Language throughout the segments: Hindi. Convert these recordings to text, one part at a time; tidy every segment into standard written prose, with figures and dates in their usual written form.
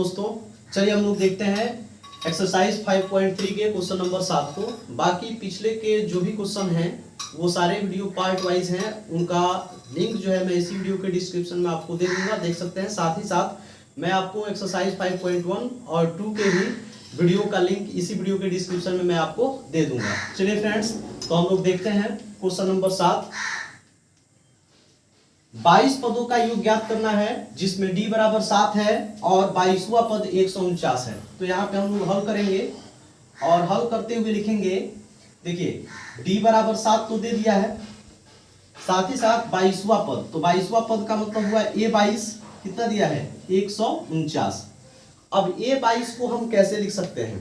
दोस्तों, चलिए हम लोग देखते हैं एक्सरसाइज 5.3 के क्वेश्चन नंबर 7 को। बाकी पिछले के जो भी क्वेश्चन हैं वो सारे वीडियो पार्ट वाइज हैं, उनका लिंक जो है मैं इसी वीडियो के डिस्क्रिप्शन में आपको दे दूंगा, देख सकते हैं। साथ ही साथ मैं आपको एक्सरसाइज 5.1 और 2 के भी वीडियो का लिंक इसी वीडियो के डिस्क्रिप्शन में मैं आपको दे दूंगा। चलिए फ्रेंड्स, तो हम लोग देखते हैं क्वेश्चन नंबर 7। 22 पदों का योग ज्ञात करना है जिसमें d बराबर 7 है और 22वां पद 149 है। तो यहाँ पे हम लोग हल करेंगे और हल करते हुए लिखेंगे, देखिए d बराबर 7 तो दे दिया है, साथ ही साथ 22वां पद, तो 22वां पद का मतलब हुआ a22 कितना दिया है 149। अब a22 को हम कैसे लिख सकते हैं,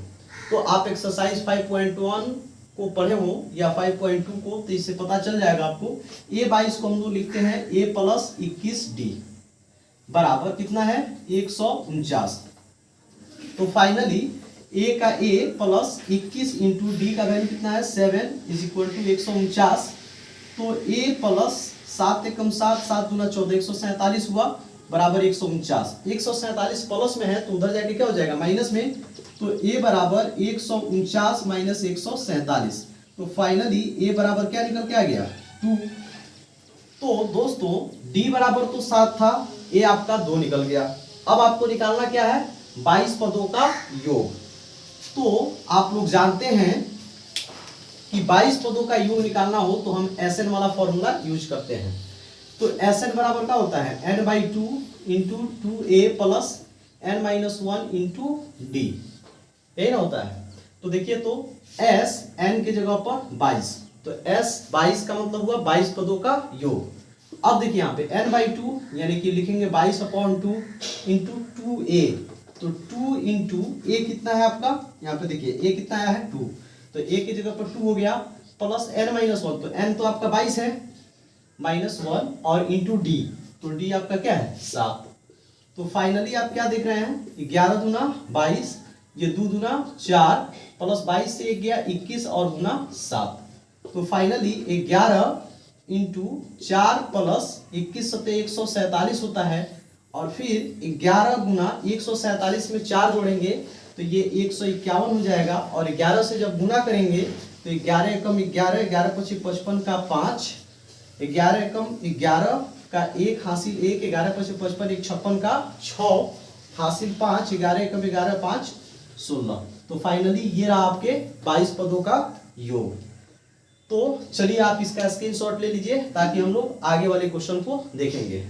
तो आप एक्सरसाइज 5.1 को पढ़े हो या 5.2 को, तो इससे पता चल जाएगा आपको। a22 को हम लोग लिखते हैं a प्लस 21d बराबर कितना है 149। तो फाइनली a का a प्लस 21 इंटू डी का वैल्यू कितना है 7 इज इक्वल टू 149। तो a प्लस 7 एकम 7 7 दूना 14 147 हुआ बराबर 149। 147 प्लस में है तो उधर जाके क्या हो जाएगा माइनस में, तो a बराबर 149 माइनस 147। तो फाइनली a बराबर क्या निकल के आ गया 2। तो दोस्तों d बराबर तो 7 था, a आपका 2 निकल गया। अब आपको निकालना क्या है 22 पदों का योग। तो आप लोग जानते हैं कि 22 पदों का योग निकालना हो तो हम SN वाला फॉर्मूला यूज करते हैं। तो SN बराबर क्या होता है n/2 into 2a plus n-1 into D, यही ना होता है। तो देखिए, तो S n की जगह पर 22, तो S 22 का मतलब हुआ 22 पदों का योग। अब देखिए यहाँ पे n/2 यानी कि लिखेंगे 22/2 इंटू 2a, तो 2 इंटू a कितना है आपका, यहाँ पे देखिए a कितना आया है 2, तो a की जगह पर 2 हो गया प्लस n-1, तो n तो आपका 22 है -1 और इंटू d, तो d आपका क्या है 7। तो फाइनली आप क्या देख रहे हैं 11 दूना 22, ये 2 दूना 4 प्लस 22 से 1 गया 21 और दूना 7। तो फाइनली 11 इंटू 4 प्लस 21 सत्ते 147 होता है, और फिर 11 गुना 147 में 4 जोड़ेंगे तो ये 151 हो जाएगा, और 11 से जब गुना करेंगे तो 11 एकम 11 11 पच्चीस 55 का 5, 11 एकम 11 का 1 हासिल 1, 11 पच्चीस 55 1 56 का 6 हासिल 5, 11 एकम 11 5 16। तो फाइनली ये रहा आपके 22 पदों का योग। तो चलिए आप इसका स्क्रीनशॉट ले लीजिए ताकि हम लोग आगे वाले क्वेश्चन को देखेंगे।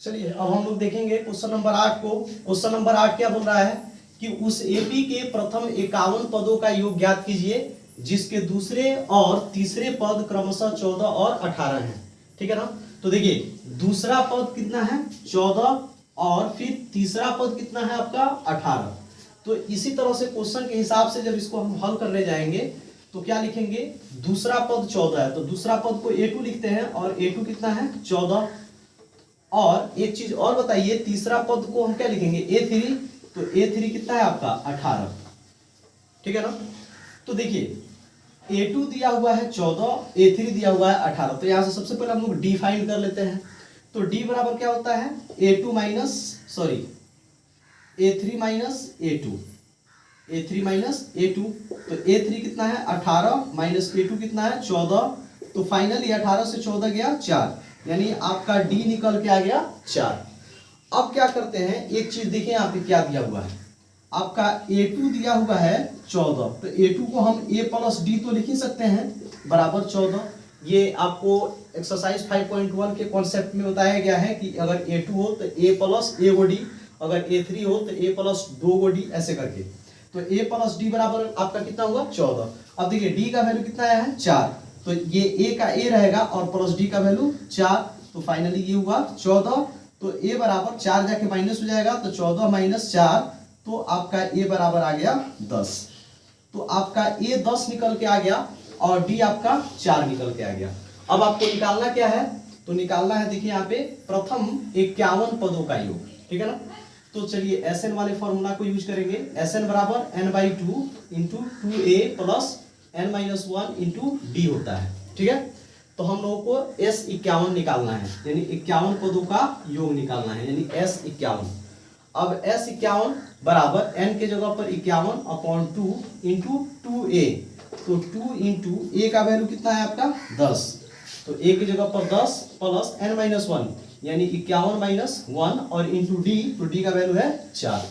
चलिए अब हम लोग देखेंगे क्वेश्चन नंबर 8 को। क्वेश्चन नंबर 8 क्या बोल रहा है कि उस एपी के प्रथम 51 पदों का योग ज्ञात कीजिए जिसके दूसरे और तीसरे पद क्रमशः 14 और 18 हैं। ठीक है ना। तो देखिए दूसरा पद कितना है 14 और फिर तीसरा पद कितना है आपका 18। तो इसी तरह से क्वेश्चन के हिसाब से जब इसको हम हल करने जाएंगे तो क्या लिखेंगे, दूसरा पद 14 है तो दूसरा पद को a2 लिखते हैं, और a2 कितना है 14। और एक चीज और बताइए, तीसरा पद को हम क्या लिखेंगे a3, तो a3 कितना है आपका 18। ठीक है ना। तो देखिए a2 दिया हुआ है 14, a3 दिया हुआ है 18। तो यहां से सबसे पहले हम लोग डिफाइन कर लेते हैं। तो d बराबर क्या होता है a3 minus a2, a3 minus a2। तो a3 कितना है 18 माइनस a2 कितना है 14। तो फाइनली 18 से 14 गया 4, यानी आपका d निकल के आ गया 4। अब क्या करते हैं, एक चीज देखिए यहाँ पे क्या दिया हुआ है, आपका a2 दिया हुआ है 14, तो a2 को हम a प्लस डी तो लिख ही सकते हैं बराबर 14। ये आपको एक्सरसाइज 5.1 के कॉन्सेप्ट में बताया गया है कि अगर a2 हो तो a plus a go D, अगर a3 हो तो a प्लस 2 गो डी, ऐसे करके। तो a प्लस डी बराबर आपका कितना हुआ 14। अब देखिए d का वैल्यू कितना आया है 4, तो ये a का a रहेगा और प्लस d का वैल्यू 4। तो फाइनली ये हुआ 14। तो a बराबर 4 जाके माइनस हो जाएगा, तो 14 माइनस 4, तो आपका a बराबर आ गया 10। तो आपका a 10 निकल के आ गया और d आपका 4 निकल के आ गया। अब आपको निकालना क्या है, तो निकालना है देखिए यहाँ पे प्रथम 51 पदों का योग। ठीक है ना। तो चलिए SN वाले फॉर्मूला को यूज करेंगे। SN बराबर n/2 into 2a plus n-1 into D होता है। ठीक है। तो हम लोगों को S51 निकालना है, यानी 51 पदों का योग निकालना है, यानी S51। अब S51 बराबर n के जगह पर 51/2 इंटू 2a, तो 2 इंटू a का वैल्यू कितना है आपका 10, तो a की जगह पर 10 प्लस n-1 यानी 51-1 और इंटू d, तो d का वैल्यू है 4।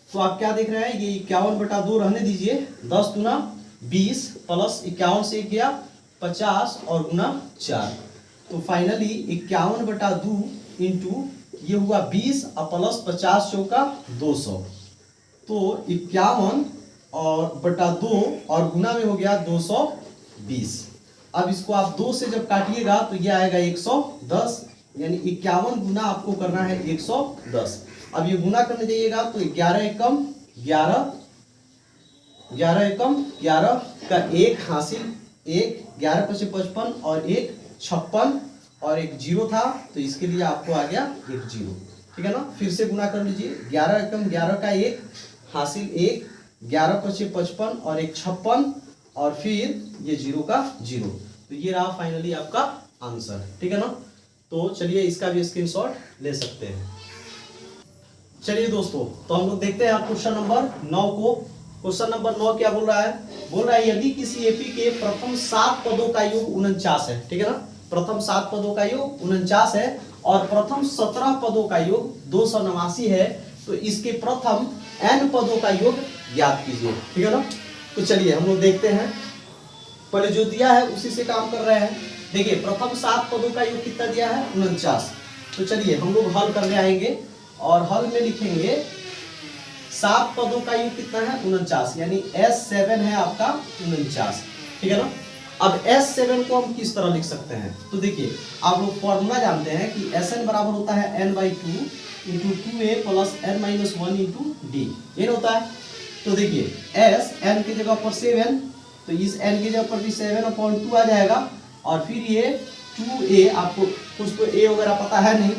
तो आप क्या देख रहे हैं, ये 51/2 रहने दीजिए, 10 गुना 20 प्लस 51 से गया 50 और गुना 4, तो फाइनली 51/2 इंटू ये हुआ 20 और प्लस 50 चौका 200, तो 51/2 और गुना में हो गया 220। अब इसको आप 2 से जब काटिएगा तो ये आएगा 110, यानी 51 गुना आपको करना है 110। अब ये गुना करने जाइएगा तो 11 एकम 11, 11 एकम 11 का 1 हासिल 1, 11 × 55 और 1 56 और एक 0 था, तो इसके लिए आपको आ गया 1 0, ठीक है ना। फिर से गुना कर लीजिए, 11 एकम 11 का 1 हासिल 1, 11 × 55 और एक 56 और फिर ये 0 का 0, तो ये रहा फाइनली आपका आंसर, ठीक है ना। तो चलिए इसका भी स्क्रीनशॉट ले सकते हैं। चलिए दोस्तों, तो हम लोग देखते हैं क्वेश्चन नंबर 9 को। क्वेश्चन नंबर 9 क्या बोल रहा है, बोल रहा है यदि किसी एपी के प्रथम 7 पदों का योग 49 है, ठीक है ना, प्रथम 7 पदों का योग 49 है और प्रथम 17 पदों का योग 289 है, तो इसके प्रथम n पदों का योग ज्ञात कीजिए, ठीक है ना। तो चलिए हम लोग देखते हैं, पहले जो दिया है उसी से काम कर रहे हैं। देखिए प्रथम 7 पदों का योग कितना दिया है 49, तो चलिए हम लोग हल करने आएंगे और हल में लिखेंगे 7 पदों का योग कितना है 49, यानी S7 है आपका 49, ठीक है ना। अब S7 को हम किस तरह लिख सकते हैं, तो देखिए आप लोग फॉर्मूला जानते हैं कि Sn बराबर होता है n/2 into 2a plus n-1 into d, ये होता है। तो देखिए S n की जगह पर 7, तो इस n की जगह पर भी 7/2 आ जाएगा और फिर ये 2a, आपको कुछ तो a वगैरह पता है नहीं,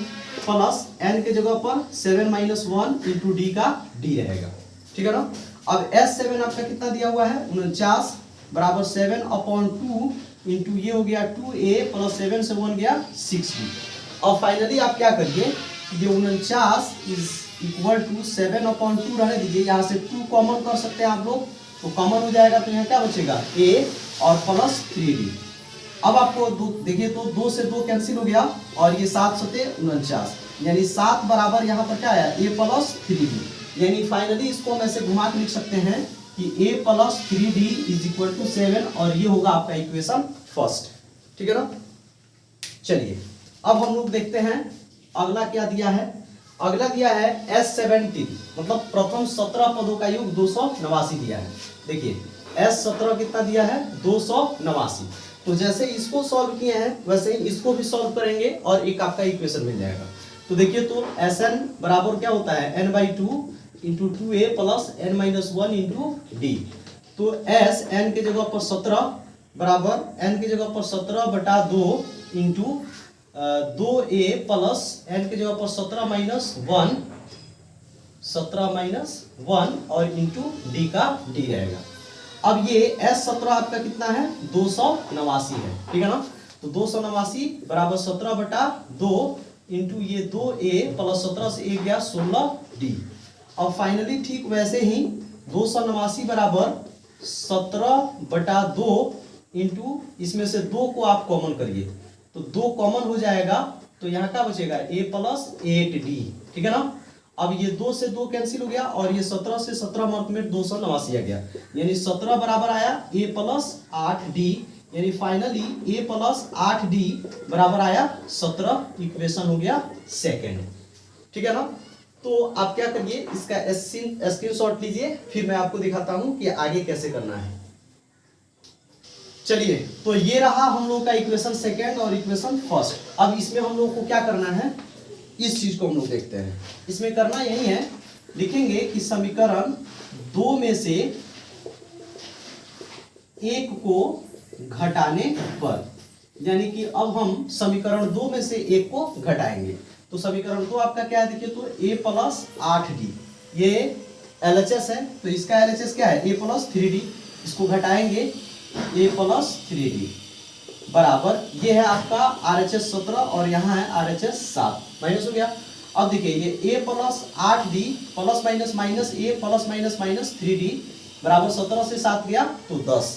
प्लस n के जगह पर 7-1 इंटू d का d रहेगा, ठीक है ना। अब S7 आपका कितना दिया हुआ है 49 बराबर 7/2 इंटू ये हो गया 2a प्लस 7 से 1 गया 6d। और फाइनली आप क्या करिए, ये 49 इज इक्वल टू 7/2 रहने दीजिए, यहाँ से 2 कॉमन कर सकते हैं आप लोग, तो कॉमन हो जाएगा, तो यहाँ क्या बचेगा a और प्लस 3d। अब आपको देखिए तो 2 से 2 कैंसिल हो गया और ये 7 × 49, यानी 7 बराबर यहाँ पर क्या आया a प्लस 3d, यानी फाइनली इसको हम ऐसे घुमा के लिख सकते हैं कि a plus 3d is equal to 7 और ये होगा आपका इक्वेशन फर्स्ट, ठीक है ना। चलिए अब हम लोग देखते हैं अगला क्या दिया है। अगला दिया है S17, मतलब प्रथम 17 पदों का योग 289 दिया है। देखिए S17 कितना दिया है 289, तो जैसे इसको सॉल्व किए हैं वैसे ही इसको भी सॉल्व करेंगे और एक आपका इक्वेशन मिल जाएगा। तो देखिए तो Sn बराबर क्या होता है n/2 into 2a plus n-1 into d, तो S n के जगह पर 17 बराबर n की जगह पर 17/2 इंटू 2a प्लस n की जगह पर 17-1 और इंटू d का d रहेगा। अब ये S17 आपका कितना है 289 है, ठीक है ना। तो 289 बराबर 17/2 इंटू ये 2a प्लस 17 से 1 गया 16d। अब फाइनली ठीक वैसे ही 289 बराबर 17/2 इंटू इसमें से 2 को आप कॉमन करिए, तो 2 कॉमन हो जाएगा, तो यहाँ क्या बचेगा a प्लस 8d, ठीक है ना। अब ये 2 से 2 कैंसिल हो गया और ये 17 से 17 मल्टीप्लाइड 289 आ गया, यानी 17 बराबर आया a प्लस 8d, यानी फाइनली a प्लस 8d बराबर आया 17, इक्वेशन हो गया सेकेंड, ठीक है ना। तो आप क्या करिए इसका स्क्रीनशॉट लीजिए, फिर मैं आपको दिखाता हूं कि आगे कैसे करना है। चलिए तो ये रहा हम लोग का इक्वेशन सेकेंड और इक्वेशन फर्स्ट। अब इसमें हम लोग को क्या करना है, इस चीज को हम लोग देखते हैं। इसमें करना यही है, लिखेंगे कि समीकरण 2 में से एक को घटाने पर, यानी कि अब हम समीकरण 2 में से एक को घटाएंगे। तो समीकरण 2 आपका क्या है, देखिए तो a प्लस 8d, ये LHS है, तो इसका LHS क्या है a प्लस 3d, इसको घटाएंगे a प्लस 3d बराबर ये है आपका RHS 17 और यहाँ है RHS 7, माइनस हो गया। अब देखिए ये a plus 8d plus minus minus a plus minus minus 3d बराबर 17 से 7 गया तो 10।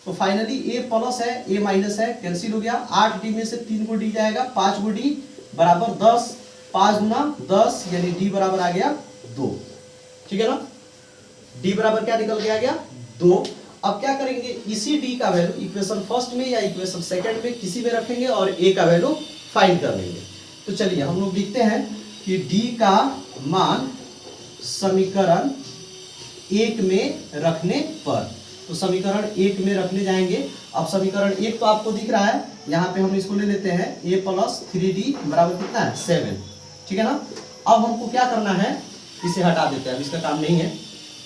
तो फाइनली a प्लस है a माइनस है, कैंसिल हो गया। 8d में से 3 को d जाएगा, 5 को d बराबर 10, 5 गुना 10 यानी d बराबर आ गया 2। ठीक है ना, d बराबर क्या निकल के आ गया 2। अब क्या करेंगे, इसी d का वैल्यू इक्वेशन फर्स्ट में या इक्वेशन सेकंड में किसी में रखेंगे और a का वैल्यू फाइंड कर लेंगे। तो चलिए हम लोग लिखते हैं कि d का मान समीकरण 1 में रखने पर, तो समीकरण 1 में रखने जाएंगे। अब समीकरण 1 तो आपको दिख रहा है, यहाँ पे हम इसको ले लेते हैं a प्लस 3d बराबर कितना है 7। ठीक है ना, अब हमको क्या करना है, इसे हटा देते हैं, अब इसका काम नहीं है।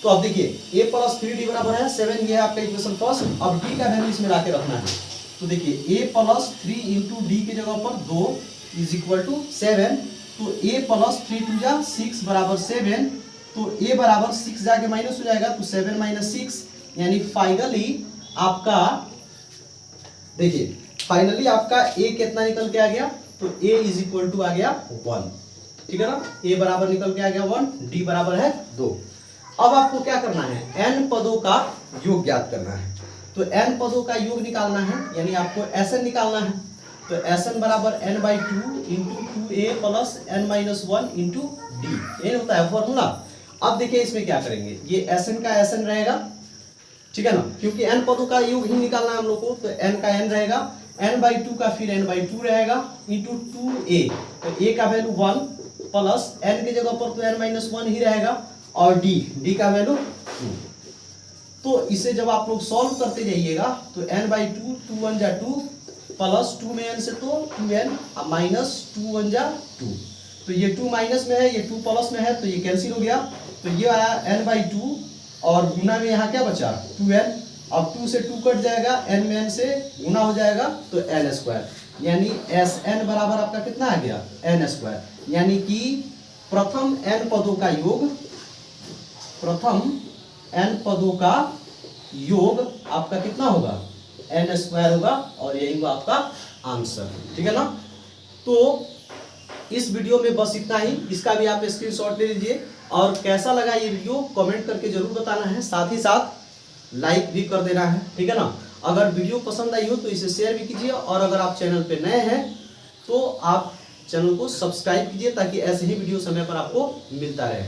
तो अब देखिए a प्लस 3d बराबर है 7, ये है आपका इक्वेशन फर्स्ट। अब d का वैल्यू इसमें लाके रखना है। तो देखिए a प्लस 3 इंटू डी के जगह पर 2 इज इक्वल टू 7। तो a प्लस 3 टू जा 6 बराबर 7। तो a बराबर 6 जाके माइनस हो जाएगा, तो 7 माइनस 6 यानी फाइनली आपका, देखिए फाइनली आपका a कितना निकल के आ गया, तो a इज इक्वल टू आ गया 1। ठीक है ना, a बराबर निकल के आ गया 1, d बराबर है 2। अब आपको क्या करना है, n पदों का योग ज्ञात करना है। तो n पदों का योग निकालना है, यानी आपको Sn निकालना है। तो Sn बराबर n/2 into 2a plus n-1 into D, ये होता है फॉर्मूला। अब देखिए इसमें क्या करेंगे, ये Sn का Sn रहेगा, ठीक है ना, क्योंकि n पदों का योग ही निकालना है हम लोग को। तो n का n रहेगा, n/2 का फिर n/2 रहेगा इंटू 2a। तो a का वैल्यू 1 प्लस n के जगह पर तो n-1 ही रहेगा, और d का वैल्यू 2। तो इसे जब आप लोग सॉल्व करते जाइएगा तो n/2 2 1 जा 2 प्लस 2 में n से तो 2n माइनस 2 1 जा 2। तो ये 2 माइनस में है, ये 2 प्लस में है, तो ये कैंसिल हो गया। तो ये आया n/2 और गुना में यहाँ क्या बचा 2n। अब 2 से 2 कट जाएगा, n में n से गुना हो जाएगा तो n², यानी Sn बराबर आपका कितना आ गया n²। यानी कि प्रथम n पदों का योग, प्रथम n पदों का योग आपका कितना होगा n² होगा, और यही होगा आपका आंसर। ठीक है ना, तो इस वीडियो में बस इतना ही। इसका भी आप स्क्रीनशॉट ले लीजिए, और कैसा लगा ये वीडियो कमेंट करके जरूर बताना है, साथ ही साथ लाइक भी कर देना है। ठीक है ना, अगर वीडियो पसंद आई हो तो इसे शेयर भी कीजिए, और अगर आप चैनल पे नए हैं तो आप चैनल को सब्सक्राइब कीजिए, ताकि ऐसे ही वीडियो समय पर आपको मिलता रहे।